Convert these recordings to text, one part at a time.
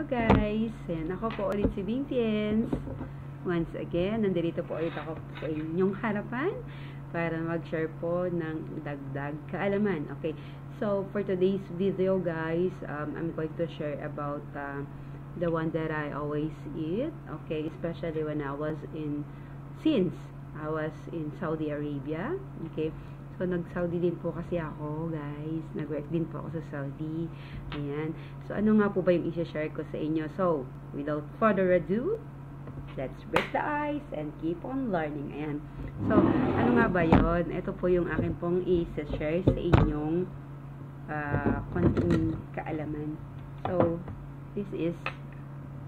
Hello guys! Ayan, ako po ulit si Bingtiens. Once again, nandito po ulit ako sa inyong harapan para mag-share po ng dagdag kaalaman. Okay, so for today's video guys, I'm going to share about the one that I always eat. Okay, especially when since I was in Saudi Arabia. Okay, so nag-Saudi din po kasi ako guys. Nag-work din po ako sa Saudi. Ayan. So ano nga po ba yung i-share ko sa inyo? So, without further ado, let's break the ice and keep on learning. Ayan. So, ano nga ba yun? Ito po yung akin pong i-share sa inyong konting kaalaman. So, this is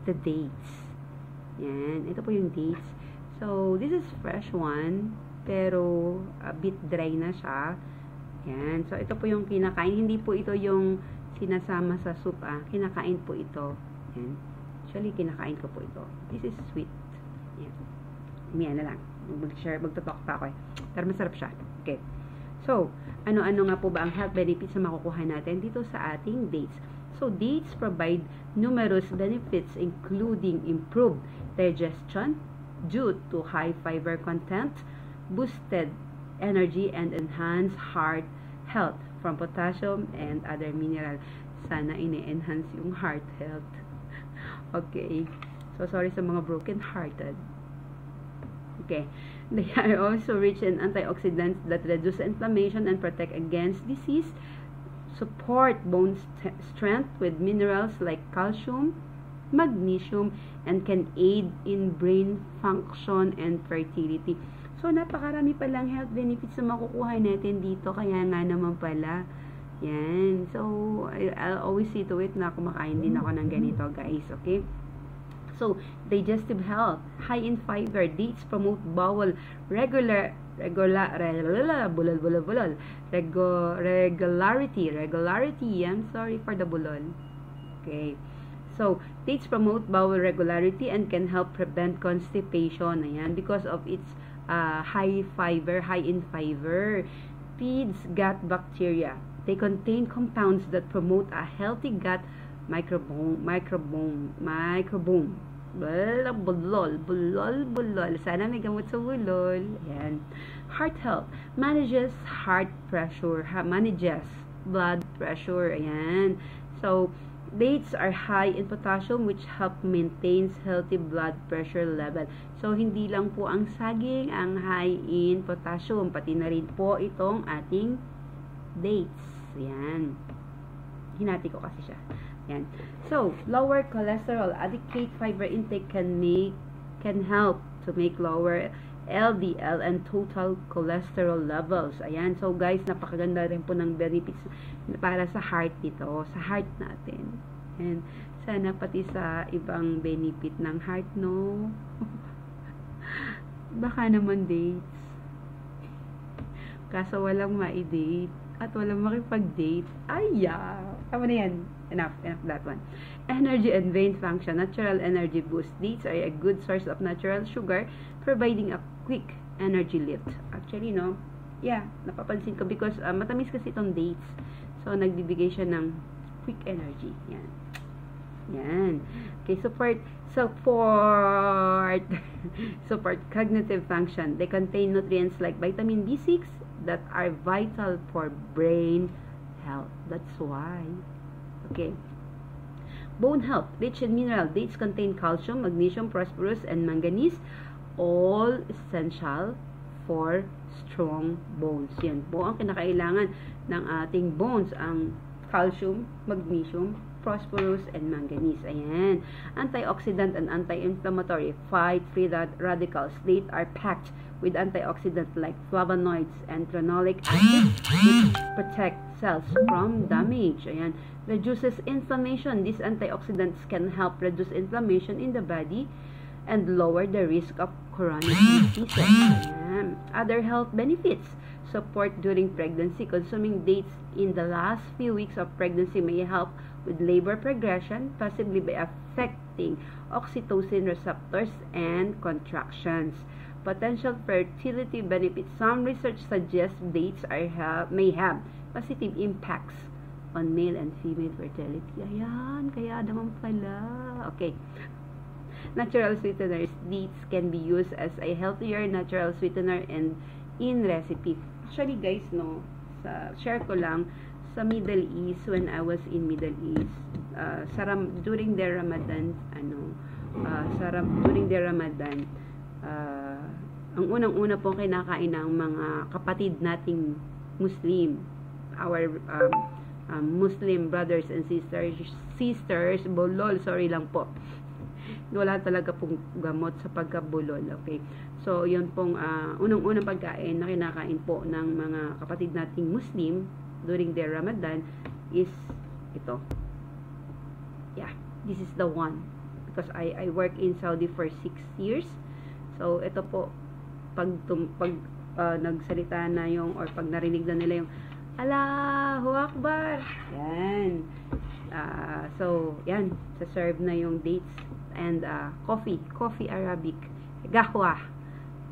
the dates. Ayan. Ito po yung dates. So, this is fresh one. Pero a bit dry na siya. Yan. So, ito po yung kinakain. Hindi po ito yung sinasama sa soup, Kinakain po ito. Yan. Actually, kinakain ko po ito. This is sweet. Yan. Umiyan na lang. Magtotalk pa ako Pero masarap siya. Okay. So, ano-ano nga po ba ang health benefits na makukuha natin dito sa ating dates? So, dates provide numerous benefits including improved digestion due to high fiber content, boosted energy and enhanced heart health from potassium and other minerals. Sana ini-enhance yung heart health. Okay. So, sorry sa mga broken-hearted. Okay. They are also rich in antioxidants that reduce inflammation and protect against disease, support bone strength with minerals like calcium, magnesium, and can aid in brain function and fertility. So, napakarami palang health benefits na makukuha natin dito. Kaya nga naman pala. Yan. So, I'll always see to it na kumakain din ako ng ganito, guys. Okay? So, digestive health. High in fiber. Dates promote bowel regularity. I'm sorry for the bulol. Okay. So, dates promote bowel regularity and can help prevent constipation. Ayan. Because of its high in fiber, feeds gut bacteria. They contain compounds that promote a healthy gut microbiome. Bulol. Sana may gamot sa bulol. Ayan. Heart health. Manages heart pressure. Manages blood pressure. Ayan. So, dates are high in potassium which help maintains healthy blood pressure level. So, hindi lang po ang saging ang high in potassium. Pati na rin po itong ating dates. Yan. Hinati ko kasi siya. Yan. So, lower cholesterol. Adequate fiber intake can help to make lower LDL and total cholesterol levels. Ayan. So, guys, napakaganda rin po ng benefits para sa heart nito. Sa heart natin. And sana pati sa ibang benefit ng heart, no? Baka naman dates. Kaso walang ma-date at walang makipag-date. Ay, tama na yan. Enough that one. Energy and vein function. Natural energy boost. Dates are a good source of natural sugar, providing a quick energy lift. Actually, no? Yeah, napapansin ko because matamis kasi itong dates. So, nagbibigay siya ng quick energy. Yan. Yan. Okay, support cognitive function. They contain nutrients like vitamin B6 that are vital for brain health. That's why. Okay. Bone health. Rich in mineral. Dates contain calcium, magnesium, phosphorus, and manganese. All essential for strong bones. Yan po ang kinakailangan ng ating bones. Ang calcium, magnesium, phosphorus, and manganese. Ayan. Antioxidant and anti-inflammatory. Fight free radicals. Dates are packed with antioxidants like flavonoids and phenolic acid which protect cells from damage. Ayan. Reduces inflammation. These antioxidants can help reduce inflammation in the body and lower the risk of chronic diseases. Ayan. Other health benefits. Support during pregnancy. Consuming dates in the last few weeks of pregnancy may help with labor progression, possibly by affecting oxytocin receptors and contractions. Potential fertility benefits. Some research suggests dates may have positive impacts on male and female fertility. Ayan, kaya naman pala. Okay. Natural sweeteners. Dates can be used as a healthier natural sweetener and in recipe. Actually, guys, no, share ko lang, sa Middle East, when I was in Middle East, during their Ramadan, during their Ramadan, ang unang-una po kinakain ng mga kapatid nating Muslim, our Muslim brothers and sisters, bolol, sorry lang po. Wala talaga pong gamot sa pagkabulol, okay? So, yun pong unang-unang pagkain na kinakain po ng mga kapatid nating Muslim during their Ramadan is ito. Yeah, this is the one. Because I work in Saudi for 6 years. So, ito po, pag nagsalita na yung, or pag narinig na nila yung, Allahu Akbar! Yan. So, yan. Sa-serve na yung dates and coffee Arabic. Gahwa.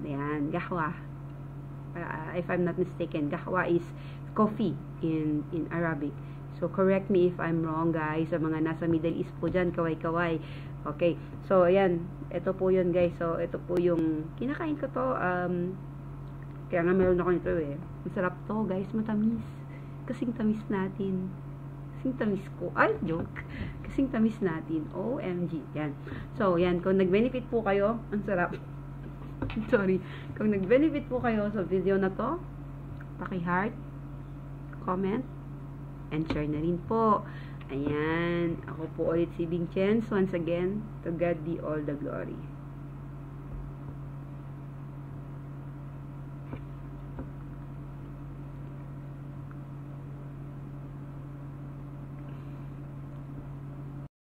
Yan, gahwa. If I'm not mistaken, gahwa is coffee in Arabic. So, correct me if I'm wrong, guys. Sa mga nasa Middle East po dyan, kaway-kaway. Okay. So, ayan. Ito po yun, guys. So, ito po yung kinakain ko to. Kaya nga meron ako nito eh. Masarap to, guys. Matamis. Kasing tamis natin. Kasing tamis ko. Ay, joke. Kasing tamis natin. OMG. Yan. So, yan. Kung nag-benefit po kayo, ang sarap. Sorry. Kung nag-benefit po kayo sa video na to, paki-heart, comment, and share na rin po. Ayan. Ako po ulit si Bing Chens. Once again, to God be all the glory.